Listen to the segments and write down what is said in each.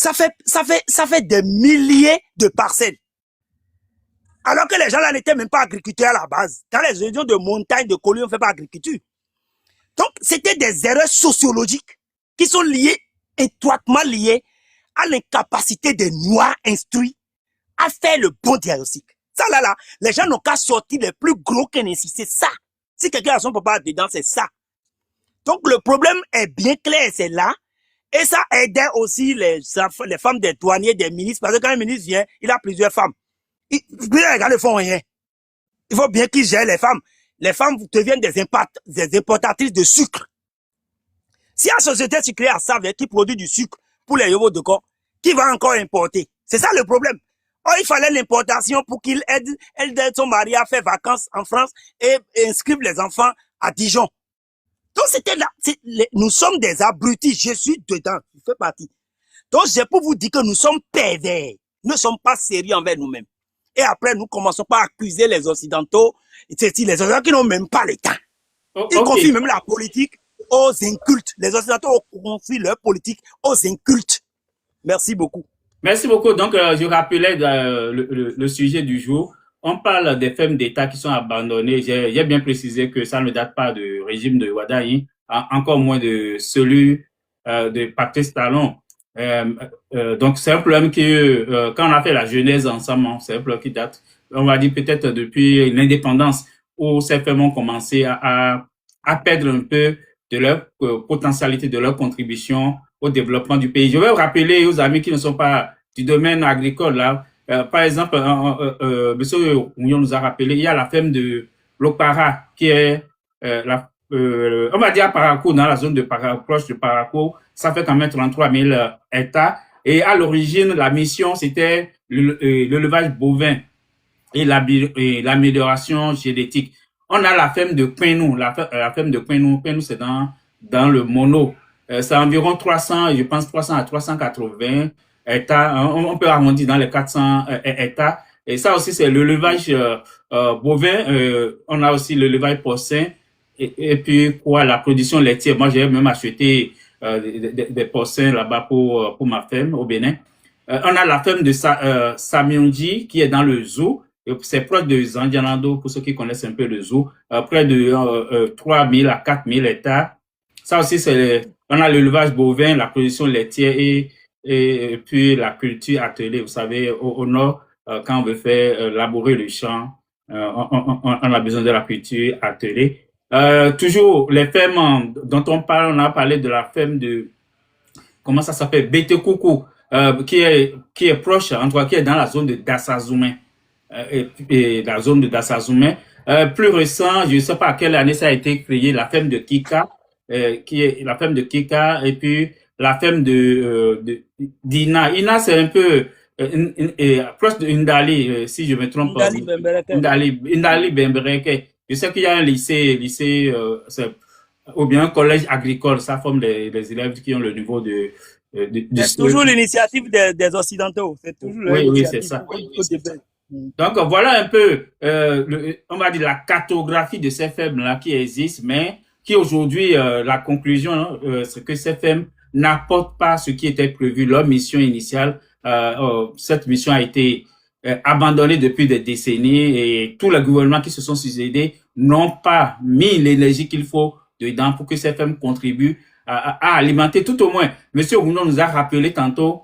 Ça fait des milliers de parcelles. Alors que les gens là n'étaient même pas agriculteurs à la base. Dans les régions de montagne, de collines, on ne fait pas agriculture. Donc, c'était des erreurs sociologiques qui sont étroitement liées à l'incapacité des Noirs instruits à faire le bon diagnostic. Ça là, les gens n'ont qu'à sortir les plus gros qu'un c'est ça. Si quelqu'un a son papa dedans, c'est ça. Donc, le problème est bien clair, c'est là. Et ça aidait aussi les femmes des douaniers, des ministres, parce que quand un ministre vient, il a plusieurs femmes. Les gars ne font rien. Il faut bien qu'ils gèrent les femmes. Les femmes deviennent des importatrices de sucre. Si la société sucrière savait qui produit du sucre pour les yobos de corps, qui va encore importer? C'est ça le problème. Or, il fallait l'importation pour qu'il aide son mari à faire vacances en France et inscrire les enfants à Dijon. Donc, c'était là. Nous sommes des abrutis. Je suis dedans. Je fais partie. Donc, j'ai pour vous dire que nous sommes pervers. Nous ne sommes pas sérieux envers nous-mêmes. Et après, nous commençons par accuser les Occidentaux, les Occidentaux qui n'ont même pas le temps. Ils confient même la politique aux incultes. Les Occidentaux confient leur politique aux incultes. Merci beaucoup. Merci beaucoup. Donc, je rappelais le sujet du jour. On parle des femmes d'État qui sont abandonnées. J'ai bien précisé que ça ne date pas du régime de Wadaï, encore moins de celui de Patrice Talon. Donc, c'est un problème quand on a fait la genèse ensemble, c'est un problème qui date, on va dire peut-être depuis l'indépendance, où ces femmes ont commencé à perdre un peu de leur potentialité, de leur contribution au développement du pays. Je vais vous rappeler aux amis qui ne sont pas du domaine agricole, là, par exemple, monsieur Ounion nous a rappelé, il y a la ferme de Lokpara, qui est on va dire à Parakou, dans la zone de Parakou, proche de Parakou. Ça fait quand même 33 000 hectares. Et à l'origine, la mission, c'était l'élevage bovin et l'amélioration génétique. On a la ferme de Kwenou, la ferme de Kwenou. Kwenou, c'est dans le Mono. C'est environ 300, je pense 300 à 380 hectares. On peut arrondir dans les 400 hectares. Et ça aussi, c'est l'élevage bovin. On a aussi l'élevage porcin. Et puis, quoi, la production laitière. Moi, j'ai même acheté des porcins là-bas pour ma ferme au Bénin. On a la ferme de Samionji qui est dans le zoo. C'est proche de Zandianando, pour ceux qui connaissent un peu le zoo. Près de 3 000 à 4 000 hectares. Ça aussi, on a l'élevage bovin, la production laitière et puis la culture atelier. Vous savez, au nord, quand on veut faire labourer le champ, on a besoin de la culture atelier. Toujours les fermes dont on parle, on a parlé de la ferme de, comment ça s'appelle, Betekoukou, qui est proche, en tout cas, qui est dans la zone de Dassazoumé, et la zone de Dassazoumé. Plus récent, je ne sais pas à quelle année ça a été créé, la ferme de Kika, qui est la ferme de Kika, et puis la ferme d'Ina. Ina, c'est un peu proche de Ndali, si je me trompe pas. Ndali Bembereke. Je sais qu'il y a un lycée ou bien un collège agricole, ça forme les élèves qui ont le niveau c'est toujours l'initiative des Occidentaux. C'est toujours oui, c'est ça. Donc, voilà un peu, on va dire, la cartographie de ces fermes-là qui existent, mais qui aujourd'hui, la conclusion, c'est que ces fermes n'apportent pas ce qui était prévu, leur mission initiale. Cette mission a été abandonnée depuis des décennies et tous les gouvernements qui se sont succédés n'ont pas mis l'énergie qu'il faut dedans pour que ces fermes contribuent à alimenter tout au moins. Monsieur Rounon nous a rappelé tantôt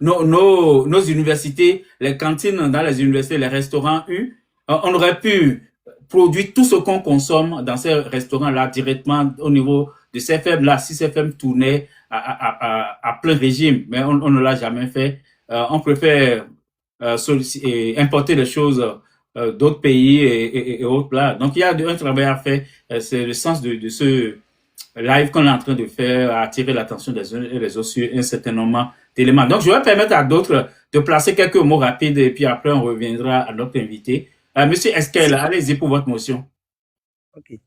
nos universités, les cantines dans les universités, les restaurants, on aurait pu produire tout ce qu'on consomme dans ces restaurants-là directement au niveau de ces fermes-là, si ces fermes tournaient à plein régime, mais on ne l'a jamais fait. On préfère importer des choses d'autres pays et autres là. Donc, il y a un travail à faire. C'est le sens de ce live qu'on est en train de faire, à attirer l'attention des uns et des autres sur un certain nombre d'éléments. Donc, je vais permettre à d'autres de placer quelques mots rapides et puis après, on reviendra à notre invité. Monsieur Esquel, allez-y pour votre motion. OK.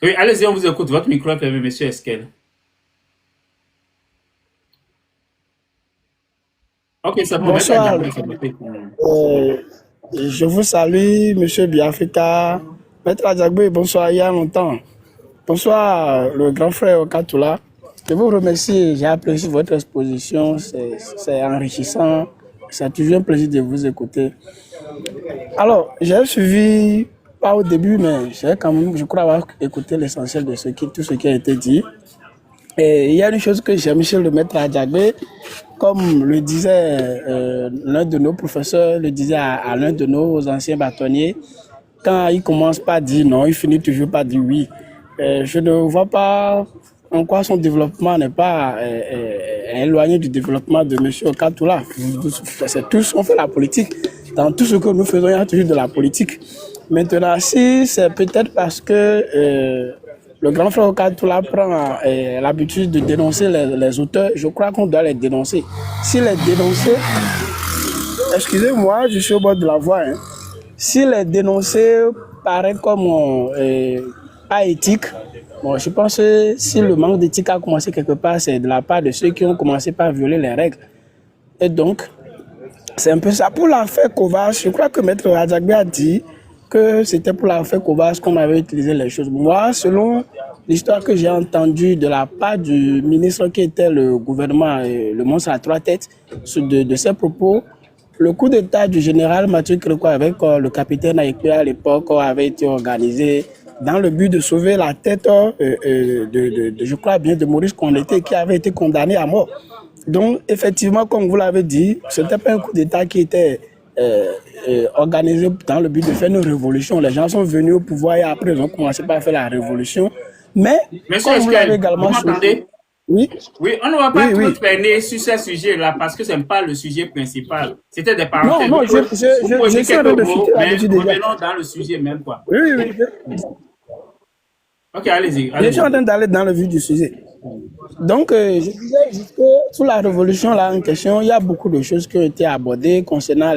Oui, allez-y, on vous écoute. Votre micro est fermé, monsieur Esquel. Ok, c'est bon. Bonsoir. Je vous salue, monsieur Biafrika, Maître Adjagbe, bonsoir, il y a longtemps. Bonsoir, le grand frère Katoula. Je vous remercie, j'ai apprécié votre exposition, c'est enrichissant, c'est toujours un plaisir de vous écouter. Alors, j'ai suivi, pas au début, mais j'ai quand même, je crois avoir écouté l'essentiel de tout ce qui a été dit. Et il y a une chose que j'aime chez le maître Adjagbe, comme le disait l'un de nos professeurs, le disait à l'un de nos anciens bâtonniers, quand il commence par dire non, il finit toujours par dire oui. Je ne vois pas en quoi son développement n'est pas éloigné du développement de M. Katoula. C'est tous, on fait la politique. Dans tout ce que nous faisons, il y a toujours de la politique. Maintenant, si c'est peut-être parce que le grand frère Katoula prend l'habitude de dénoncer les auteurs, je crois qu'on doit les dénoncer. S'il les dénoncer, excusez-moi, je suis au bord de la voie, hein. S'il est dénoncé paraît comme pas éthique, bon, je pense que si le manque d'éthique a commencé quelque part, c'est de la part de ceux qui ont commencé par violer les règles. Et donc, c'est un peu ça. Pour l'affaire Kovas, je crois que Maître Adjagbe a dit que c'était pour l'affaire Kovas qu'on avait utilisé les choses. Moi, selon l'histoire que j'ai entendue de la part du ministre qui était le gouvernement, le monstre à trois têtes, de ses propos, le coup d'état du général Mathieu Créco avec le capitaine Aïkoué à l'époque avait été organisé dans le but de sauver la tête je crois bien, de Maurice Condé qui avait été condamné à mort. Donc, effectivement, comme vous l'avez dit, ce n'était pas un coup d'état qui était organisé dans le but de faire une révolution. Les gens sont venus au pouvoir et après ils ont commencé par faire la révolution. Mais, Monsieur comme vous l'avez également vous m'entendez? Oui. Oui, on ne va pas trop traîner sur ce sujet-là parce que ce n'est pas le sujet principal. C'était des parenthèses. Non, je suis en train de chuter là-dessus déjà. Revenons dans le sujet même, quoi. Oui. Ok, allez-y. Je suis en train d'aller dans le vif du sujet. Donc, je disais juste que sous la révolution là en question, il y a beaucoup de choses qui ont été abordées concernant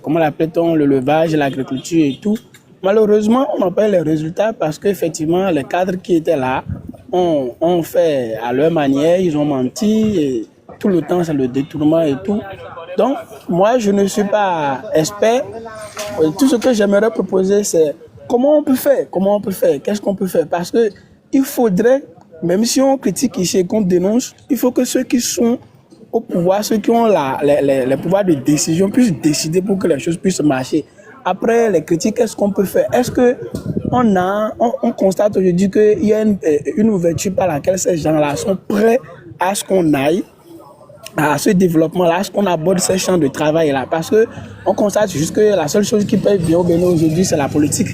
comment l'appelle-t-on, le levage, l'agriculture et tout. Malheureusement, on n'a pas eu les résultats parce qu'effectivement, les cadres qui étaient là ont fait à leur manière, ils ont menti et tout le temps, c'est le détournement et tout. Donc, moi, je ne suis pas expert. Tout ce que j'aimerais proposer, c'est comment on peut faire, qu'est-ce qu'on peut faire. Parce que il faudrait, même si on critique ici et qu'on dénonce, il faut que ceux qui sont au pouvoir, ceux qui ont les pouvoirs de décision puissent décider pour que les choses puissent marcher. Après les critiques, qu'est-ce qu'on peut faire? Est-ce que on constate aujourd'hui qu'il y a une ouverture par laquelle ces gens-là sont prêts à ce qu'on aille à ce développement-là, à ce qu'on aborde ces champs de travail-là? Parce qu'on constate juste que la seule chose qui paye bien au Bénin aujourd'hui, c'est la politique.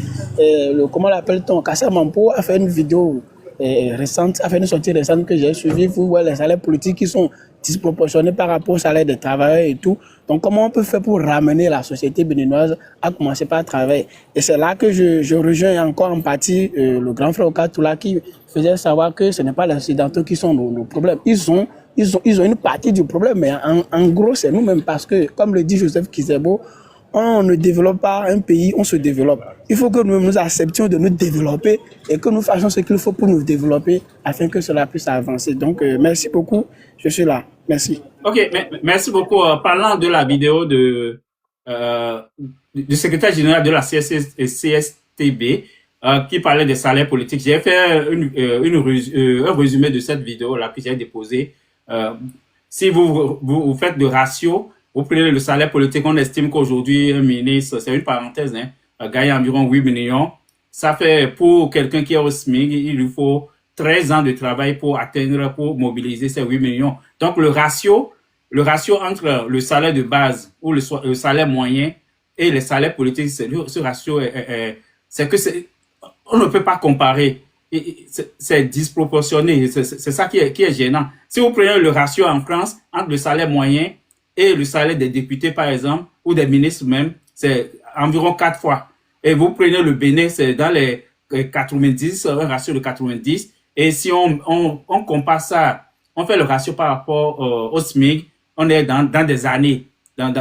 Comment l'appelle-t-on? Kassia Mampo a fait une vidéo récente, a fait une sortie récente que j'ai suivie, vous voyez les salaires politiques qui sont disproportionnés par rapport au salaire des travailleurs et tout. Donc, comment on peut faire pour ramener la société béninoise à commencer par travailler? Et c'est là que je rejoins encore en partie le grand frère Katoula qui faisait savoir que ce n'est pas les Occidentaux qui sont nos problèmes. Ils ont une partie du problème, mais en gros, c'est nous-mêmes parce que, comme le dit Joseph Kizebo, on ne développe pas un pays, on se développe. Il faut que nous acceptions de nous développer et que nous fassions ce qu'il faut pour nous développer afin que cela puisse avancer. Donc, merci beaucoup. Je suis là. Merci. Ok, merci beaucoup. Parlant de la vidéo du secrétaire général de la CSTB qui parlait des salaires politiques, j'ai fait un résumé de cette vidéo-là que j'ai déposée. Si vous faites de ratio, vous prenez le salaire politique, on estime qu'aujourd'hui, un ministre, c'est une parenthèse, gagne environ 8 millions. Ça fait, pour quelqu'un qui est au SMIC, il lui faut 13 ans de travail pour mobiliser ces 8 millions. Donc, le ratio entre le salaire de base ou le salaire moyen et les salaires politiques, ce ratio, c'est que on ne peut pas comparer. C'est disproportionné. C'est ça qui est gênant. Si vous prenez le ratio en France entre le salaire moyen et le salaire des députés, par exemple, ou des ministres même, c'est environ 4 fois. Et vous prenez le Bénin, c'est dans les 90, un ratio de 90. Et si on compare ça, on fait le ratio par rapport au SMIC, on est dans des années, dans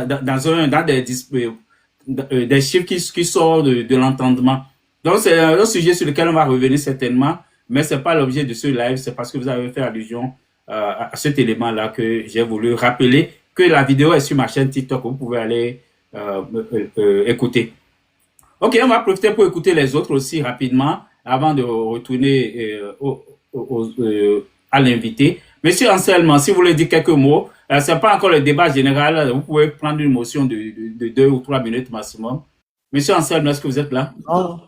des chiffres qui sortent de l'entendement. Donc, c'est un sujet sur lequel on va revenir certainement, mais c'est pas l'objet de ce live, c'est parce que vous avez fait allusion à cet élément-là que j'ai voulu rappeler que la vidéo est sur ma chaîne TikTok, vous pouvez aller écouter. Ok, on va profiter pour écouter les autres aussi rapidement avant de retourner à l'invité. Monsieur Anselme, si vous voulez dire quelques mots, ce n'est pas encore le débat général, vous pouvez prendre une motion de 2 ou 3 minutes maximum. Monsieur Anselme, est-ce que vous êtes là? Non,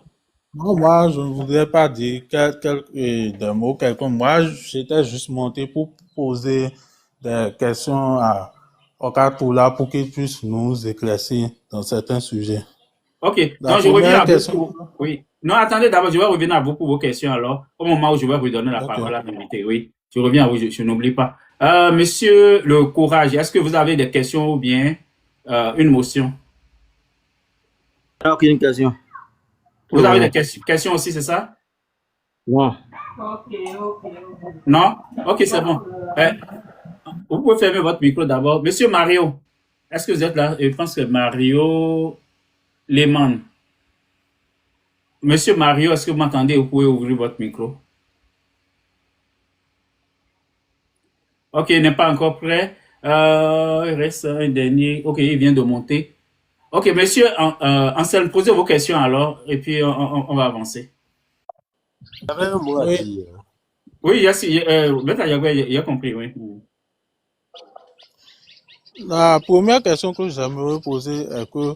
non, moi, je ne voudrais pas dire des mots quelconques. Moi, j'étais juste monté pour poser des questions au Okatoula pour qu'il puisse nous éclaircir dans certains sujets. Ok, La donc je reviens première à question. vous. Oui. Non, attendez, d'abord, je vais revenir à vous pour vos questions alors, au moment où je vais redonner la Ok. parole à l'invité. Oui, je reviens à vous, je n'oublie pas. Monsieur Le Courage, est-ce que vous avez des questions ou bien une motion? Aucune question. Vous avez des questions aussi, c'est ça? Non. Non? Ok, c'est bon. Vous pouvez fermer votre micro d'abord. Monsieur Mario, est-ce que vous êtes là? Je pense que Mario Lehmann. Monsieur Mario, est-ce que vous m'entendez? Vous pouvez ouvrir votre micro. Ok, il n'est pas encore prêt. Il reste un dernier. Ok, il vient de monter. Ok, monsieur Anselme, posez vos questions alors, et puis on va avancer. J'avais un mot à Oui. dire. Oui, il a compris, oui. La première question que j'aimerais poser est que,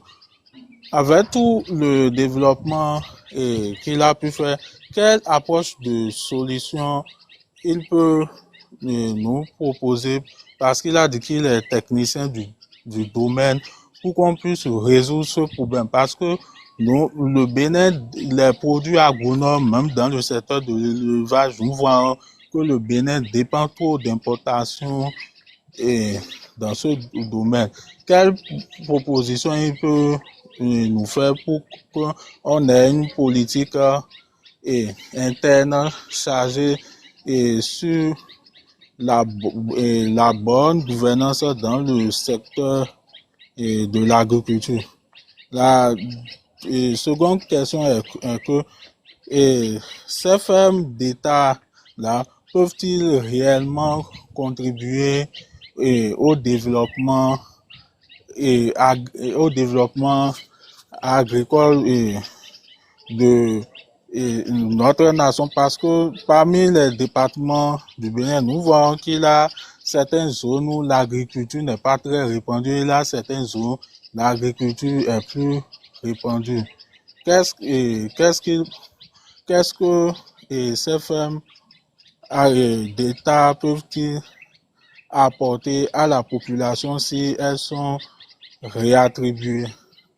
avec tout le développement qu'il a pu faire, quelle approche de solution il peut nous proposer, parce qu'il a dit qu'il est technicien du domaine, pour qu'on puisse résoudre ce problème. Parce que nous, le Bénin, les produits agronomes, même dans le secteur de l'élevage, nous voyons que le Bénin dépend trop d'importations dans ce domaine. Quelle proposition il peut nous faire pour qu'on ait une politique interne chargée sur la bonne gouvernance dans le secteur de l'agriculture? La seconde question est que ces fermes d'État-là peuvent-ils réellement contribuer au développement agricole de notre nation, parce que parmi les départements du Bénin, nous voyons qu'il y a certaines zones où l'agriculture n'est pas très répandue, et là, certaines zones où l'agriculture est plus répandue. Qu'est-ce que ces fermes d'État peuvent-ils apporter à la population si elles sont réattribuées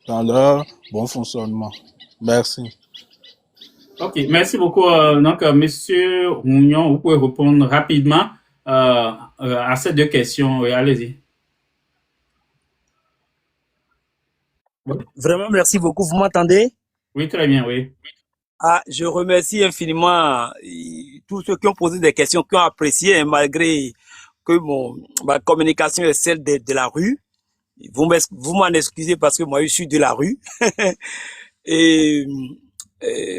dans leur bon fonctionnement? Merci. Ok, merci beaucoup. Donc, monsieur Rougnon, vous pouvez répondre rapidement à ces deux questions. Oui, allez-y. Vraiment, merci beaucoup. Vous m'entendez? Oui, très bien, oui. Ah, je remercie infiniment tous ceux qui ont posé des questions, qui ont apprécié, hein, malgré que ma communication est celle de la rue. Vous m'en excusez parce que moi, je suis de la rue. et,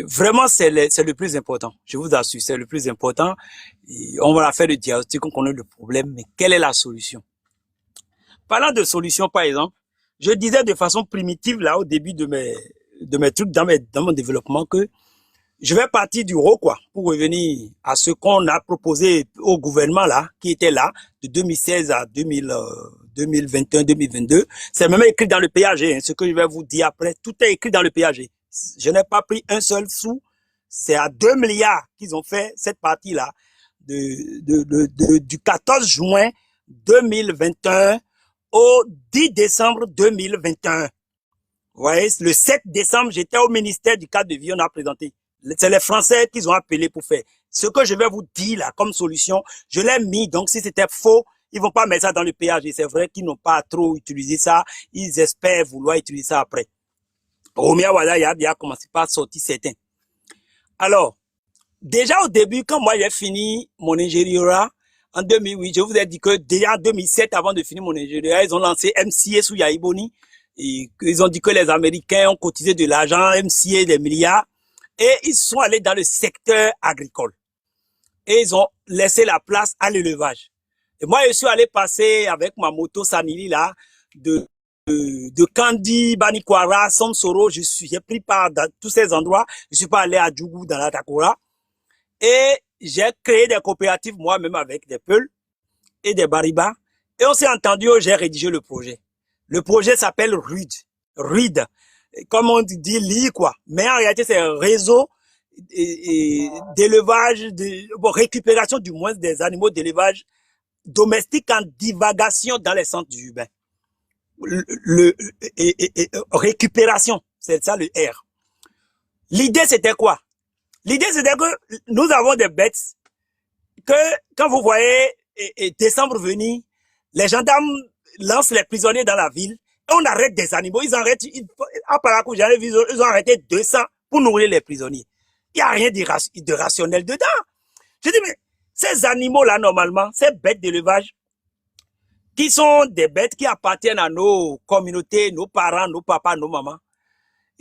vraiment, c'est le plus important. Je vous assure, c'est le plus important. Et on va faire le diagnostic, on connaît le problème, mais quelle est la solution? Parlant de solution, par exemple, je disais de façon primitive, là, au début de mes trucs, dans mon développement, que je vais partir du haut, quoi, pour revenir à ce qu'on a proposé au gouvernement, là, qui était là, de 2016 à 2021, 2022. C'est même écrit dans le PAG, hein, ce que je vais vous dire après. Tout est écrit dans le PAG. Je n'ai pas pris un seul sou. C'est à 2 milliards qu'ils ont fait cette partie-là, du 14 juin 2021 au 10 décembre 2021. Vous voyez, le 7 décembre, j'étais au ministère du cadre de vie, on a présenté. C'est les Français qu'ils ont appelé pour faire. Ce que je vais vous dire là comme solution, je l'ai mis. Donc, si c'était faux, ils vont pas mettre ça dans le péage. C'est vrai qu'ils n'ont pas trop utilisé ça. Ils espèrent vouloir utiliser ça après. Romia Wada a commencé par sortir certains. Alors, déjà au début, quand moi j'ai fini mon ingénieura, en 2008, je vous ai dit que déjà en 2007, avant de finir mon ingénieura, ils ont lancé MCA sous Yaïboni. Et ils ont dit que les Américains ont cotisé de l'argent, MCA, des milliards. Et ils sont allés dans le secteur agricole. Et ils ont laissé la place à l'élevage. Et moi, je suis allé passer avec ma moto Sanili là, de de Kandi, Banikwara, Somsoro, j'ai pris part dans tous ces endroits. Je suis pas allé à Djougou, dans la Takora. Et j'ai créé des coopératives moi-même avec des Peuls et des Bariba. Et on s'est entendu, j'ai rédigé le projet. Le projet s'appelle RUD. RUD. Comme on dit, lit quoi. Mais en réalité, c'est un réseau d'élevage, récupération du moins des animaux d'élevage domestiques en divagation dans les centres urbains. Récupération, c'est ça le R. L'idée c'était quoi? L'idée c'était que nous avons des bêtes que quand vous voyez décembre venir, les gendarmes lancent les prisonniers dans la ville et on arrête des animaux. Ils arrêtent, à Parakou, j'avais vu, ils ont arrêté 200 pour nourrir les prisonniers. Il n'y a rien de rationnel dedans. Je dis mais ces animaux-là normalement, ces bêtes d'élevage, qui sont des bêtes qui appartiennent à nos communautés, nos parents, nos papas, nos mamans.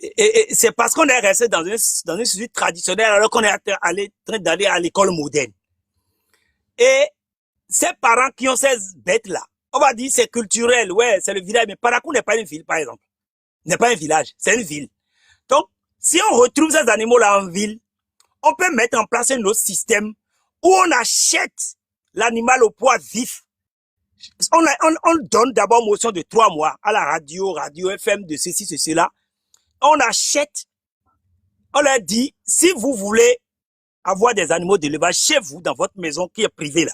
Et c'est parce qu'on est resté dans une société traditionnelle alors qu'on est en train d'aller à l'école moderne. Et ces parents qui ont ces bêtes-là, on va dire c'est culturel, ouais, c'est le village, mais Parakou n'est pas une ville, par exemple. N'est pas un village, c'est une ville. Donc, si on retrouve ces animaux-là en ville, on peut mettre en place un autre système où on achète l'animal au poids vif. On donne d'abord motion de 3 mois à la radio FM de ceci, cela. On achète, on leur dit, si vous voulez avoir des animaux d'élevage chez vous, dans votre maison qui est privée là,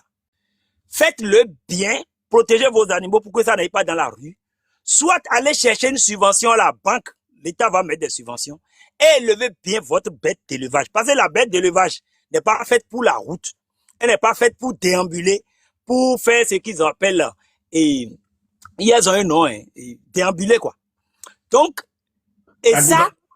faites-le bien, protégez vos animaux pour que ça n'aille pas dans la rue. Soit allez chercher une subvention à la banque, l'État va mettre des subventions, et élevez bien votre bête d'élevage. Parce que la bête d'élevage n'est pas faite pour la route, elle n'est pas faite pour déambuler, pour faire ce qu'ils appellent, et ils ont un nom, déambuler quoi. Donc,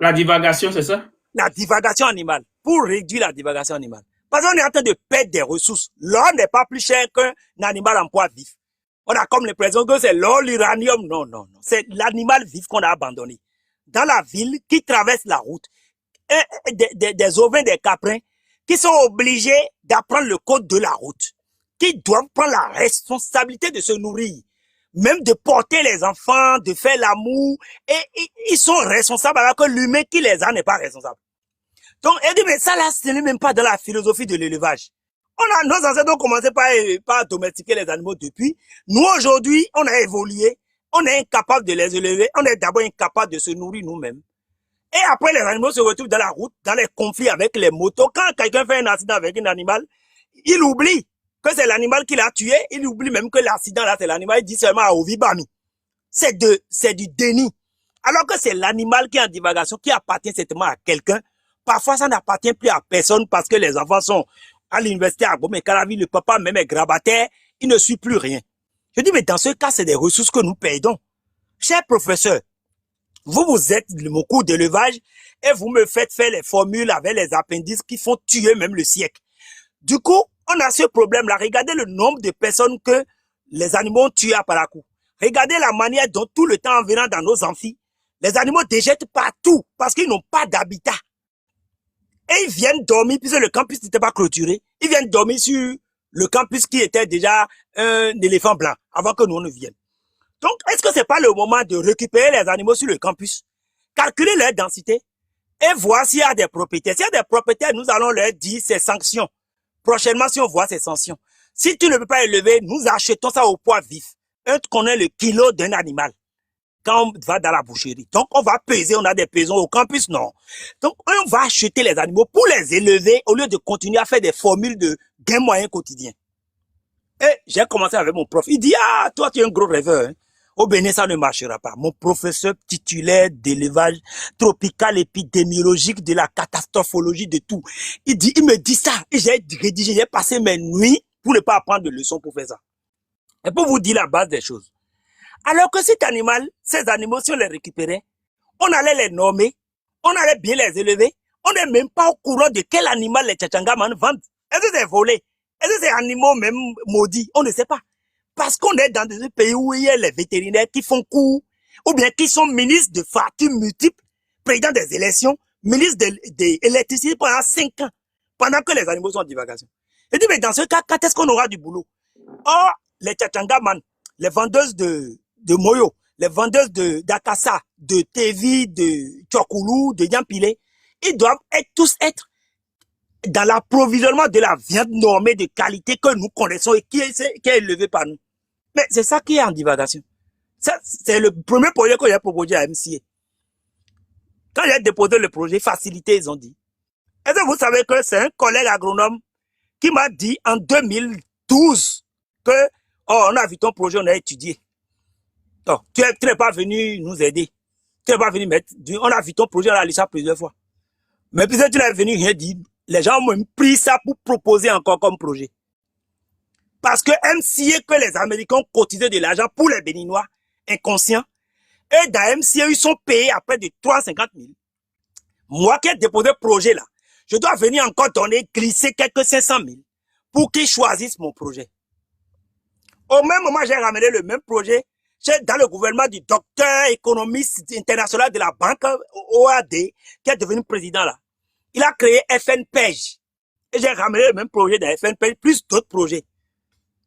la divagation, c'est ça? La divagation animale, pour réduire la divagation animale. Parce qu'on est en train de perdre des ressources. L'or n'est pas plus cher qu'un animal en poids vif. On a comme l'impression que c'est l'or, l'uranium. Non, non, non. C'est l'animal vif qu'on a abandonné. Dans la ville, qui traverse la route, des ovins, des caprins, qui sont obligés d'apprendre le code de la route, qui doivent prendre la responsabilité de se nourrir, même de porter les enfants, de faire l'amour, et ils sont responsables alors que l'humain qui les a n'est pas responsable. Donc, elle dit, mais ça là, ce n'est même pas dans la philosophie de l'élevage. Nos ancêtres ont commencé par domestiquer les animaux depuis. Nous, aujourd'hui, on a évolué, on est incapable de les élever, on est d'abord incapable de se nourrir nous-mêmes. Et après, les animaux se retrouvent dans la route, dans les conflits avec les motos. Quand quelqu'un fait un accident avec un animal, il oublie que c'est l'animal qui l'a tué, il oublie même que l'accident là, c'est l'animal, il dit seulement à Ovibami. C'est du déni. Alors que c'est l'animal qui est en divagation, qui appartient certainement à quelqu'un. Parfois, ça n'appartient plus à personne parce que les enfants sont à l'université à Gomé-Caravi, le papa même est grabataire, il ne suit plus rien. Je dis, mais dans ce cas, c'est des ressources que nous payons. Cher professeur, vous êtes mon cours d'élevage et vous me faites faire les formules avec les appendices qui font tuer même le siècle. Du coup, on a ce problème-là. Regardez le nombre de personnes que les animaux ont tués à Parakou. Regardez la manière dont tout le temps environ dans nos amphis, les animaux déjettent partout parce qu'ils n'ont pas d'habitat. Et ils viennent dormir, puisque le campus n'était pas clôturé, ils viennent dormir sur le campus qui était déjà un éléphant blanc avant que nous ne vienne. Donc, est-ce que c'est pas le moment de récupérer les animaux sur le campus, calculer leur densité et voir s'il y a des propriétaires? S'il y a des propriétaires, nous allons leur dire ces sanctions. Prochainement, si on voit ces sanctions. Si tu ne peux pas élever, nous achetons ça au poids vif. On connaît le kilo d'un animal quand on va dans la boucherie. Donc, on va peser, on a des pesons au campus, non. Donc, on va acheter les animaux pour les élever au lieu de continuer à faire des formules de gain moyen quotidien. Et j'ai commencé avec mon prof. Il dit, ah, toi, tu es un gros rêveur. Hein. Au Bénin, ça ne marchera pas. Mon professeur titulaire d'élevage tropical épidémiologique, de la catastrophologie, de tout. Il me dit ça. Et j'ai rédigé, j'ai passé mes nuits pour ne pas apprendre de leçons pour faire ça. Et pour vous dire la base des choses. Alors que cet animal, ces animaux, si on les récupérait, on allait les nommer, on allait bien les élever, on n'est même pas au courant de quel animal les Tchatchangaman vendent. Est-ce que c'est volé? Est-ce que c'est animaux même maudits? On ne sait pas. Parce qu'on est dans des pays où il y a les vétérinaires qui font cours, ou bien qui sont ministres de factures multiples, présidents des élections, ministres de l'électricité pendant 5 ans, pendant que les animaux sont en divagation. Je dis, mais dans ce cas, quand est-ce qu'on aura du boulot? Or, les Tchatchangaman, les vendeuses de Moyo, les vendeuses d'Akassa, de Tevi, de Tchokoulou, de Yampilé, ils doivent tous être dans l'approvisionnement de la viande normée de qualité que nous connaissons et qui est élevée par nous. Mais c'est ça qui est en divagation. Ça, c'est le premier projet que j'ai proposé à MCA. Quand j'ai déposé le projet, facilité, ils ont dit. Est-ce que vous savez que c'est un collègue agronome qui m'a dit en 2012 que, oh, on a vu ton projet, on a étudié. Donc, tu n'es pas venu nous aider. Tu n'es pas venu mettre, on a vu ton projet, on a lu ça plusieurs fois. Mais puisque tu n'es venu rien dire, les gens ont même pris ça pour proposer encore comme projet. Parce que MCA, que les Américains ont cotisé de l'argent pour les Béninois inconscients, et dans MCA, ils sont payés à près de 350 000. Moi qui ai déposé le projet là, je dois venir encore donner, glisser quelques 500 000 pour qu'ils choisissent mon projet. Au même moment, j'ai ramené le même projet dans le gouvernement du docteur économiste international de la banque OAD, qui est devenu président là. Il a créé FNPEJ. Et j'ai ramené le même projet dans FNPEJ, plus d'autres projets.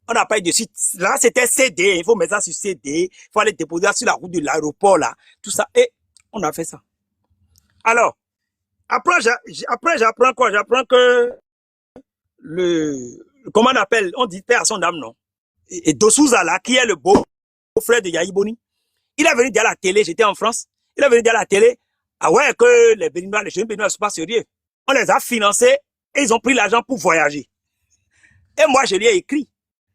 On n'a pas eu de suite. Là, c'était CD. Il faut mettre ça sur CD. Il faut aller déposer ça sur la route de l'aéroport, là. Tout ça. Et on a fait ça. Alors, après, j'apprends quoi? J'apprends que comment on appelle? On dit père à son âme, non? Et Dossouza, là, qui est le beau-frère de Yahi Boni, il est venu dire à la télé, j'étais en France, il est venu dire à la télé, ah ouais, que les Béninois, les jeunes Béninois ne sont pas sérieux. On les a financés et ils ont pris l'argent pour voyager. Et moi, je lui ai écrit.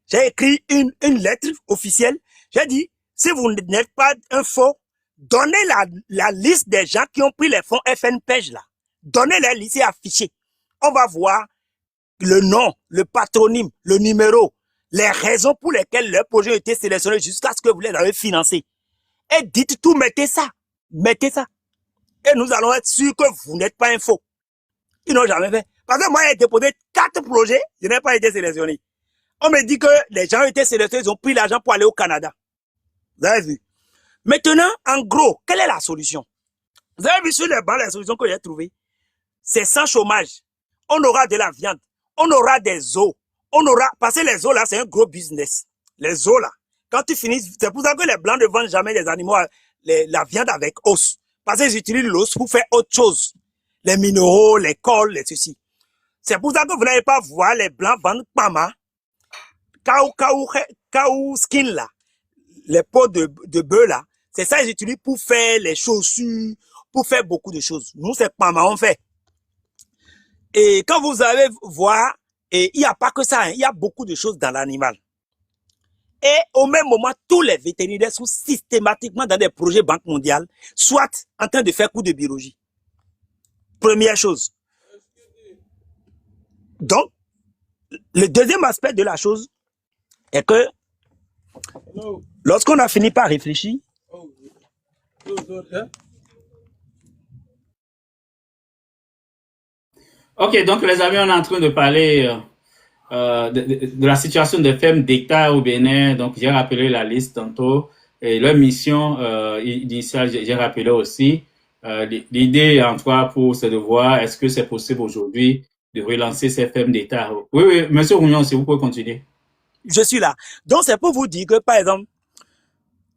J'ai écrit une lettre officielle. J'ai dit, si vous n'êtes pas un faux, donnez la liste des gens qui ont pris les fonds FNPEJ là. Donnez la liste et affichez. On va voir le nom, le patronyme, le numéro, les raisons pour lesquelles leur projet a été sélectionné jusqu'à ce que vous les avez financés. Et dites tout, mettez ça. Mettez ça. Et nous allons être sûrs que vous n'êtes pas un faux. Ils n'ont jamais fait. Parce que moi, j'ai déposé 4 projets, je n'ai pas été sélectionné. On me dit que les gens ont été sélectionnés, ils ont pris l'argent pour aller au Canada. Vous avez vu? Maintenant, en gros, quelle est la solution? Vous avez vu sur les bancs la solution que j'ai trouvée? C'est sans chômage. On aura de la viande. On aura des os. On aura, parce que les os là, c'est un gros business. Les os là. Quand tu finis, c'est pour ça que les blancs ne vendent jamais les animaux, la viande avec os. Parce qu'ils utilisent l'os pour faire autre chose. Les minéraux, les cols, les ceci. C'est pour ça que vous n'allez pas voir les blancs vendre pama, kaou skin là, les peaux de bœuf là. C'est ça qu'ils utilisent pour faire les chaussures, pour faire beaucoup de choses. Nous, c'est pama, on fait. Et quand vous allez voir, et il n'y a pas que ça, hein, il y a beaucoup de choses dans l'animal. Et au même moment, tous les vétérinaires sont systématiquement dans des projets Banque mondiale, soit en train de faire cours de biologie. Première chose. Donc, le deuxième aspect de la chose est que lorsqu'on a fini par réfléchir, Ok, donc les amis, on est en train de parler de la situation des fermes d'hectares au Bénin. Donc, j'ai rappelé la liste tantôt. Et leur mission initiale, j'ai rappelé aussi. L'idée, en tout cas, c'est de voir est-ce que c'est possible aujourd'hui de relancer ces fermes d'État. Oui, oui, monsieur Rougnon, si vous pouvez continuer. Je suis là. Donc, c'est pour vous dire que, par exemple,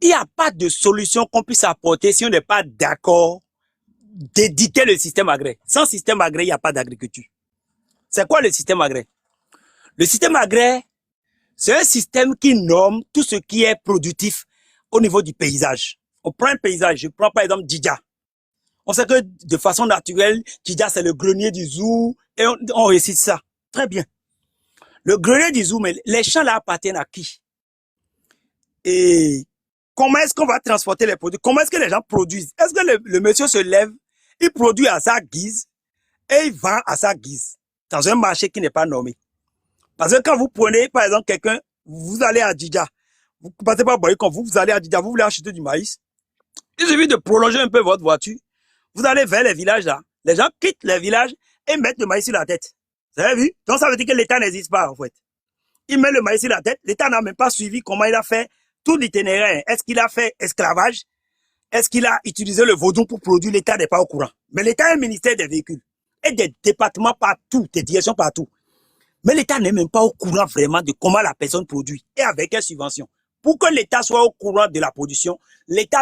il n'y a pas de solution qu'on puisse apporter si on n'est pas d'accord d'éditer le système agraire. Sans système agraire, il n'y a pas d'agriculture. C'est quoi le système agraire? Le système agraire, c'est un système qui norme tout ce qui est productif au niveau du paysage. On prend un paysage, je prends par exemple Djidja. On sait que de façon naturelle, Djidja c'est le grenier du zoo et on récite ça. Très bien. Le grenier du zoo, mais les champs là appartiennent à qui? Et comment est-ce qu'on va transporter les produits? Comment est-ce que les gens produisent? Est-ce que le monsieur se lève, il produit à sa guise et il vend à sa guise dans un marché qui n'est pas normé? Parce que quand vous prenez, par exemple, quelqu'un, vous allez à Djidja, vous passez par Boycon, vous allez à Djidja, vous voulez acheter du maïs. Il suffit de prolonger un peu votre voiture. Vous allez vers les villages là. Les gens quittent les villages et mettent le maïs sur la tête. Vous avez vu? Donc ça veut dire que l'État n'existe pas en fait. Il met le maïs sur la tête. L'État n'a même pas suivi comment il a fait tout l'itinéraire. Est-ce qu'il a fait esclavage? Est-ce qu'il a utilisé le vaudou pour produire? L'État n'est pas au courant. Mais l'État a un ministère des véhicules et des départements partout, des directions partout. Mais l'État n'est même pas au courant vraiment de comment la personne produit et avec quelle subvention. Pour que l'État soit au courant de la production, l'État